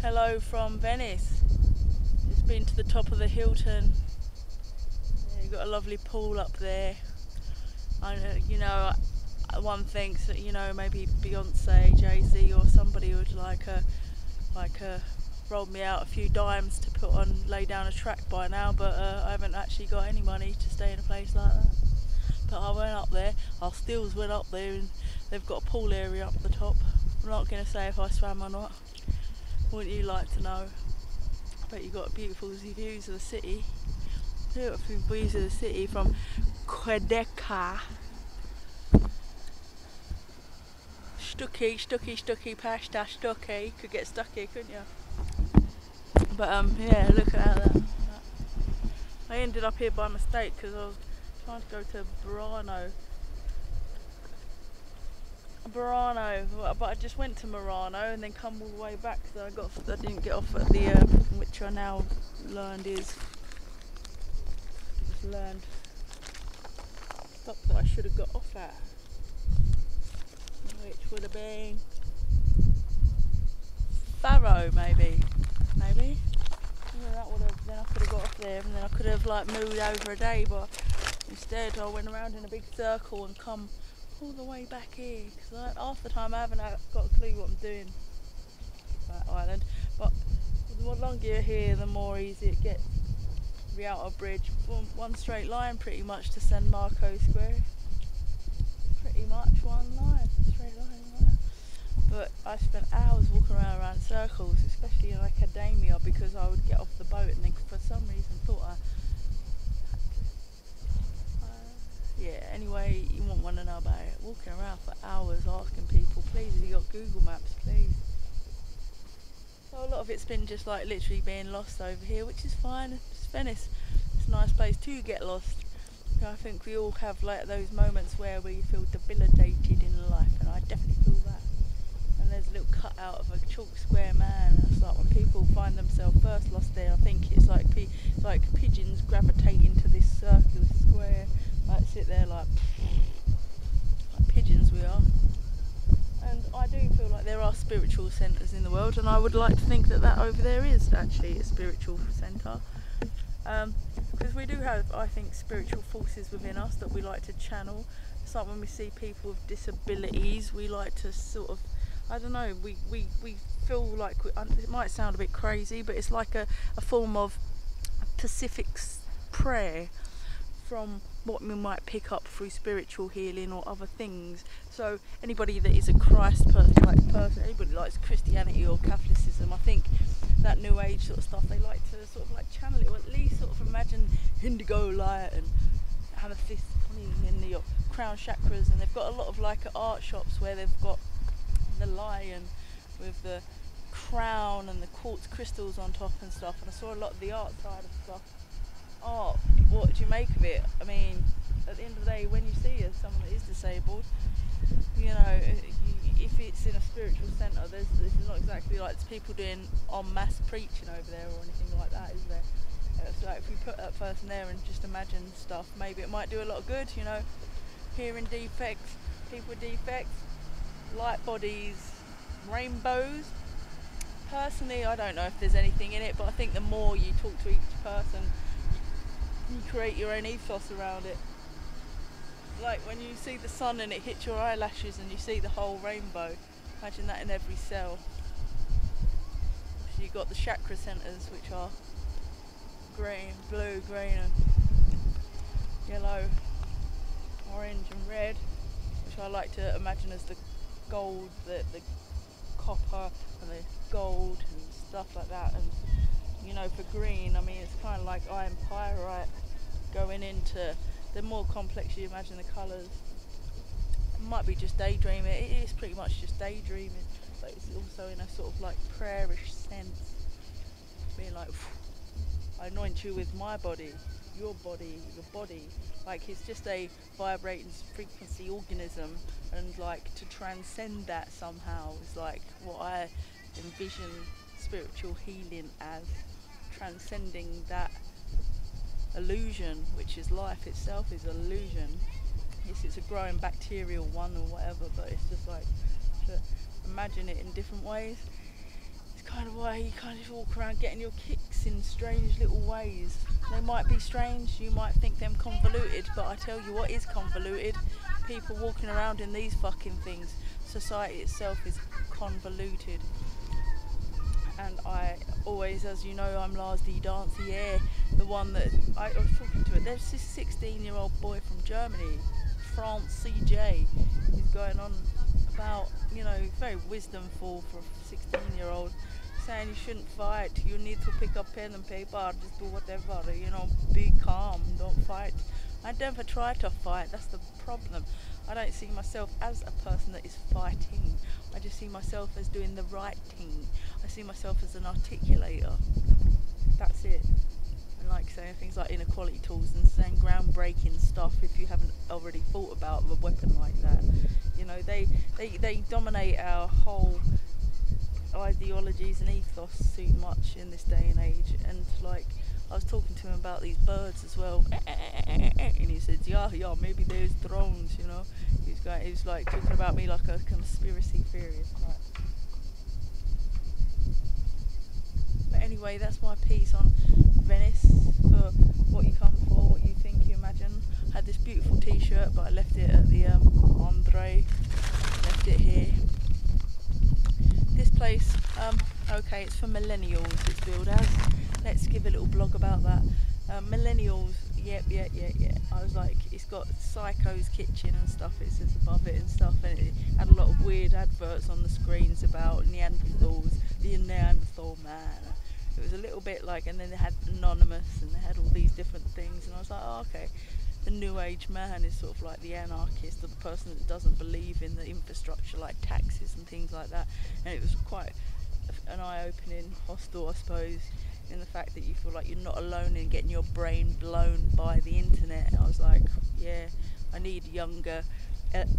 Hello from Venice. Just been to the top of the Hilton. Yeah, you've got a lovely pool up there. One thinks that maybe Beyonce, Jay-Z, or somebody would like rolled me out a few dimes to lay down a track by now, but I haven't actually got any money to stay in a place like that. But I went up there. Our stills went up there, and they've got a pool area up the top. I'm not going to say if I swam or not. Wouldn't you like to know? But you've got beautiful views of the city. Beautiful views of the city from Quedeca. Stucky, pasta, stucky. Could get stuck here, couldn't you? But yeah, look at that. I ended up here by mistake because I was trying to go to Burano, but I just went to Murano and then come all the way back, so I didn't get off at the which I now learned is stop that I should have got off at, which would have been Faro, maybe. Yeah, that would have. Then I could have got off there, and then I could have moved over a day, but instead I went around in a big circle and come all the way back here, because half the time I haven't got a clue what I'm doing that island. But the more longer you're here, the more easy it gets. The outer bridge, one straight line pretty much to San Marco Square. Pretty much one line, straight line. But I spent hours walking around circles, especially in academia, because I would get off the boat and then for some reason thought I yeah, anyway, you won't want to know about it. Walking around for hours asking people, please, have you got Google Maps, please? So a lot of it's been just literally being lost over here, which is fine. It's Venice. It's a nice place to get lost. I think we all have those moments where we feel debilitated in life, and I definitely feel that. And there's a little cutout of a chalk square man, and it's like when people find themselves first lost there, I think it's like pigeons gravitating to this circular square. Sit there like pigeons we are. And I do feel like there are spiritual centres in the world, and I would like to think that over there is actually a spiritual centre, because we do have, I think, spiritual forces within us that we like to channel. It's like when we see people with disabilities, we like to sort of, I don't know, we feel like, it might sound a bit crazy, but it's like a form of Pacific prayer from what we might pick up through spiritual healing or other things. So anybody that is a Christ person, anybody likes Christianity or Catholicism, I think that New Age sort of stuff, they like to sort of channel it, or at least sort of imagine indigo light and amethyst in your crown chakras. And they've got a lot of art shops where they've got the lion with the crown and the quartz crystals on top and stuff. And I saw a lot of the art side of stuff. Art, what do you make of it? I mean, at the end of the day, when you see someone that is disabled, if it's in a spiritual centre, this is not exactly like people doing en masse preaching over there or anything like that, is there? It's like if we put that person there and just imagine stuff, maybe it might do a lot of good, hearing defects, people with defects, light bodies, rainbows. Personally, I don't know if there's anything in it, but I think the more you talk to each person, you create your own ethos around it. Like when you see the sun and it hits your eyelashes and you see the whole rainbow, imagine that in every cell. So you've got the chakra centres, which are green, blue, green and yellow, orange and red, which I like to imagine as the gold, the copper and the gold and stuff like that. And for green, I mean, it's kind of like iron pyrite going into, the more complex you imagine the colours. It might be just daydreaming, it is pretty much just daydreaming, but it's also in a sort of prayerish sense, being like, I anoint you with my body, your body, it's just a vibrating frequency organism, and to transcend that somehow is what I envision spiritual healing as, transcending that illusion, which is life itself is illusion. Yes, it's a growing bacterial one or whatever, but it's just to imagine it in different ways. It's kind kind of why you kind of walk around getting your kicks in strange little ways. They might be strange, you might think them convoluted, but I tell you what is convoluted. People walking around in these fucking things. Society itself is convoluted. And I always, as you know, I'm Lars D. Dancy, yeah, the one that I was talking to. There's this 16-year-old boy from Germany, France CJ, who's going on about, you know, very wisdomful for a 16-year-old, saying you shouldn't fight, you need to pick up pen and paper, just do whatever, you know, be calm, don't fight. I never try to fight, that's the problem. I don't see myself as a person that is fighting. I just see myself as doing the right thing. I see myself as an articulator. That's it. And like saying things like inequality tools and saying groundbreaking stuff if you haven't already thought about a weapon like that. You know, they dominate our whole ideologies and ethos too much in this day and age. And like, I was talking to him about these birds as well, and he said, yeah, maybe there's drones, you know. He was like talking about me like a conspiracy theorist. Like. But anyway, that's my piece on Venice, for what you come for, what you think, you imagine. I had this beautiful t-shirt, but I left it at the Andre, left it here. This place, okay, it's for millennials, it's billed as. Let's give a little blog about that. Millennials, yep. I was like, it's got Psycho's Kitchen and stuff, it says above it and stuff, and it had a lot of weird adverts on the screens about Neanderthals, the Neanderthal man. It was a little bit like, and then they had Anonymous, and they had all these different things, and I was like, oh, okay. The New Age man is sort of like the anarchist, or the person that doesn't believe in the infrastructure like taxes and things like that. And it was quite an eye-opening hostel, I suppose, in the fact that you feel like you're not alone in getting your brain blown by the internet. And I was like, yeah, I need younger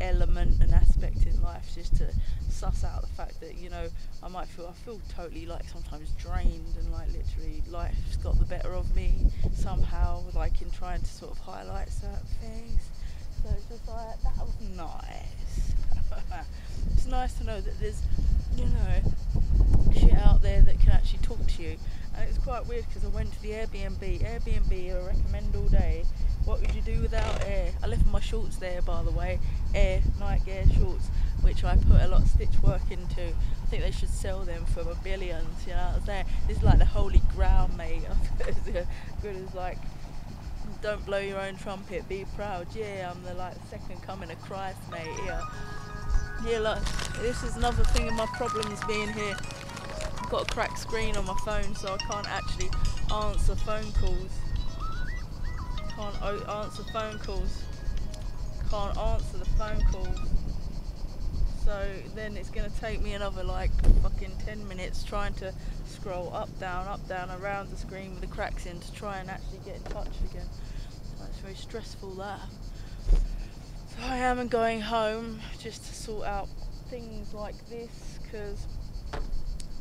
element and aspect in life just to suss out the fact that, you know, I feel totally like sometimes drained, and like literally life's got the better of me somehow, like in trying to sort of highlight certain things. So it's just like, that was nice. It's nice to know that there's, you know, shit out there that can actually talk to you. And it was quite weird because I went to the Airbnb. I recommend all day. What would you do without air? I left my shorts there, by the way. Nike Air shorts, which I put a lot of stitch work into. I think they should sell them for billions, you know what I'm saying? This is like the holy grail, mate. Good as like, don't blow your own trumpet, be proud. Yeah, I'm the like second coming of Christ, mate. Yeah, look, this is another thing of my problems being here. I've got a cracked screen on my phone, so I can't actually answer phone calls. Can't answer the phone calls. So then it's going to take me another like fucking 10 minutes trying to scroll up, down, around the screen with the cracks in to try and actually get in touch again. So it's very stressful, that. So I am going home just to sort out things like this, because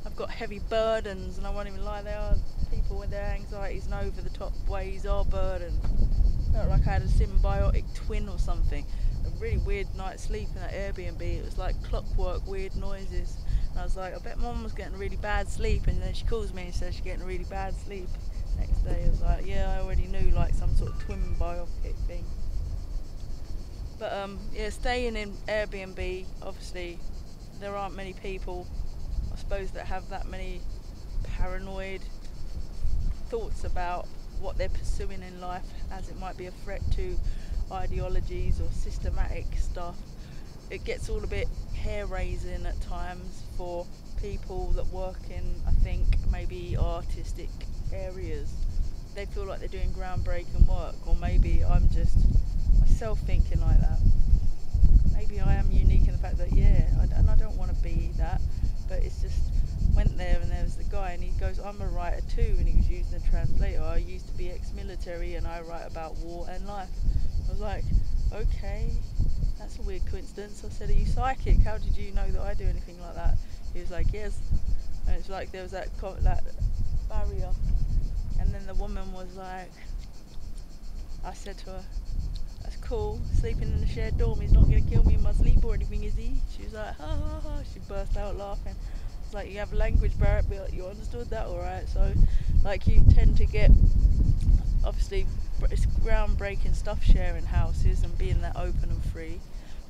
I've got heavy burdens, and I won't even lie, there are people with their anxieties and over the top ways are burdens. Felt like I had a symbiotic twin or something. A really weird night's sleep in that Airbnb. It was like clockwork, weird noises. And I was like, I bet Mum was getting really bad sleep, and then she calls me and says she's getting really bad sleep. Next day I was like, yeah, I already knew, like some sort of twin biopic thing. But yeah, staying in Airbnb, obviously there aren't many people, I suppose, that have that many paranoid thoughts about what they're pursuing in life, as it might be a threat to ideologies or systematic stuff. It gets all a bit hair-raising at times for people that work in, I think, maybe artistic areas. They feel like they're doing groundbreaking work, or maybe I'm just myself thinking like that. Maybe I am unique in the fact that, yeah, and I don't want to be that, but it's just, went there and there was the guy and he goes, I'm a writer too, and he was using a translator. I used to be ex-military and I write about war and life. I was like, okay, that's a weird coincidence. I said, are you psychic? How did you know that I do anything like that? He was like, yes. And it's like there was that barrier. And then the woman was like, I said to her, that's cool, sleeping in a shared dorm, he's not going to kill me in my sleep or anything, is he? She was like, ha ha ha, she burst out laughing. It's like you have a language barrier, but like, you understood that alright. So like you tend to get, obviously it's groundbreaking stuff sharing houses and being that open and free,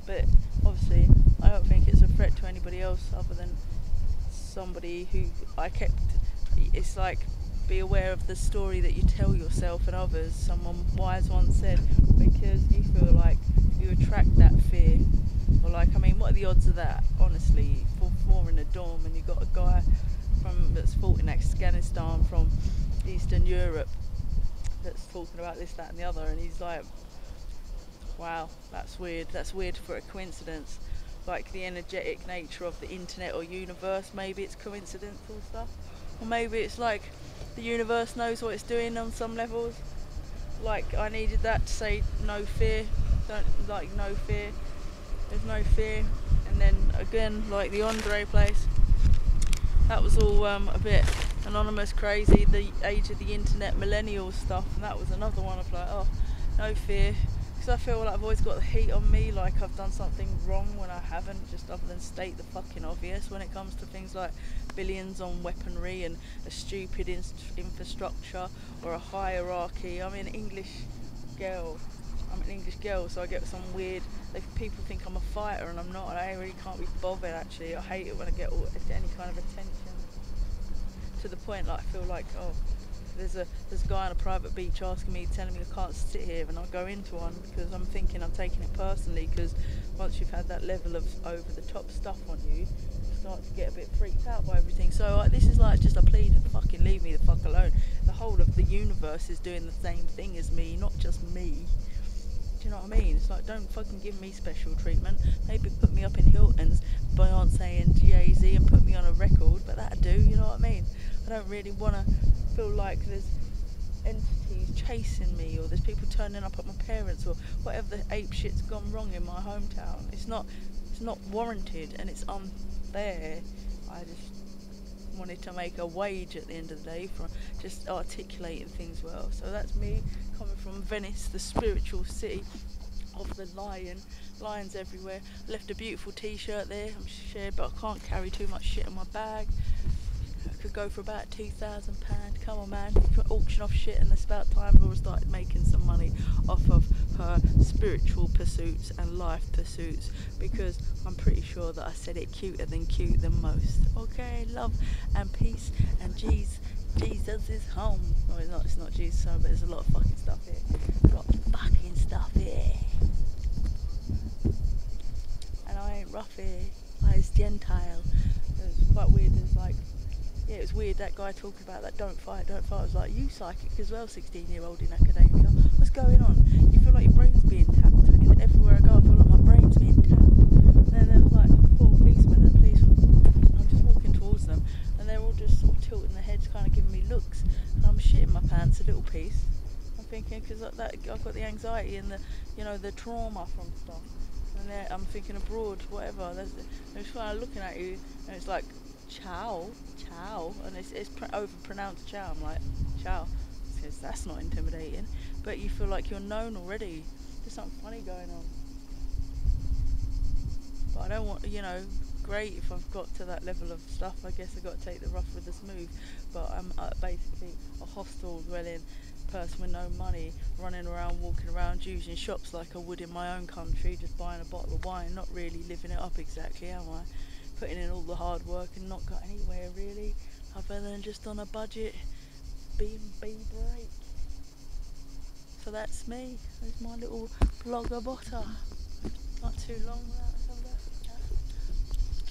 but obviously I don't think it's a threat to anybody else other than somebody who I kept. It's like, be aware of the story that you tell yourself and others, someone wise once said, because you feel like you attract that fear. Or like, I mean, what are the odds of that, honestly? Four in a dorm and you got a guy that's fought in Afghanistan from Eastern Europe that's talking about this, that and the other, and he's like, wow, that's weird for a coincidence. Like the energetic nature of the internet or universe, maybe it's coincidental stuff, or maybe it's like the universe knows what it's doing on some levels. Like I needed that to say no fear, no fear, there's no fear. And then again, like the Andre place, that was all a bit anonymous, crazy, the age of the internet, millennial stuff, and that was another one of like, oh, no fear. Because I feel like I've always got the heat on me, like I've done something wrong when I haven't, just other than state the fucking obvious when it comes to things like billions on weaponry and a stupid infrastructure or a hierarchy. I'm an English girl, so I get some weird, people think I'm a fighter and I'm not, and I really can't be bothered actually. I hate it when I get any kind of attention, to the point like I feel like, oh, there's a guy on a private beach asking me, telling me I can't sit here, and I'll go into one because I'm thinking I'm taking it personally, because once you've had that level of over the top stuff on you, you start to get a bit freaked out by everything. So like, this is like just a plea to fucking leave me the fuck alone. The whole of the universe is doing the same thing as me, not just me. Do you know what I mean? It's like, don't fucking give me special treatment. Maybe put me up in Hilton's, Beyonce and Jay-Z, and put me on a record, but that'd do, you know what I mean? I don't really want to feel like there's entities chasing me, or there's people turning up at my parents, or whatever the ape shit's gone wrong in my hometown. It's not warranted, and it's unfair. I just wanted to make a wage at the end of the day for just articulating things well. So that's me coming from Venice, the spiritual city of the lions everywhere. I left a beautiful t-shirt there, I'm shared, but I can't carry too much shit in my bag. I could go for about £2,000. Come on, man, you can auction off shit, and it's about time Laura started making some money off of her spiritual pursuits and life pursuits, because I'm pretty sure that I said it cuter than cute than most. Okay, love and peace and Jesus is home. No, it's not Jesus home, but there's a lot of fucking stuff here. A lot of fucking stuff here. And I ain't rough here. I was Gentile. It was quite weird. It's like, yeah, it was weird, that guy talking about that don't fight. I was like, you psychic as well, 16-year-old in academia. What's going on? You feel like your brain's being tapped. Everywhere I go, I feel like my brain's being tapped. And then there was like 4 policemen and I'm just walking towards them, and they're all just sort of tilting their heads, kind of giving me looks. And I'm shitting my pants a little piece. I'm thinking, because I've got the anxiety and the trauma from stuff. And I'm thinking abroad, whatever. They're just kind of looking at you, and it's like, chow, and it's overpronounced chow. I'm like, chow, because that's not intimidating, but you feel like you're known already. There's something funny going on, but I don't want, great if I've got to that level of stuff. I guess I've got to take the rough with the smooth, but I'm basically a hostel dwelling person with no money, running around, walking around, using shops like I would in my own country, just buying a bottle of wine, not really living it up exactly, am I? Putting in all the hard work and not got anywhere really, other than just on a budget, be break. So that's me. There's my little blogger botter. Not too long without some of that.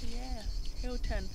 Yeah, Hilton.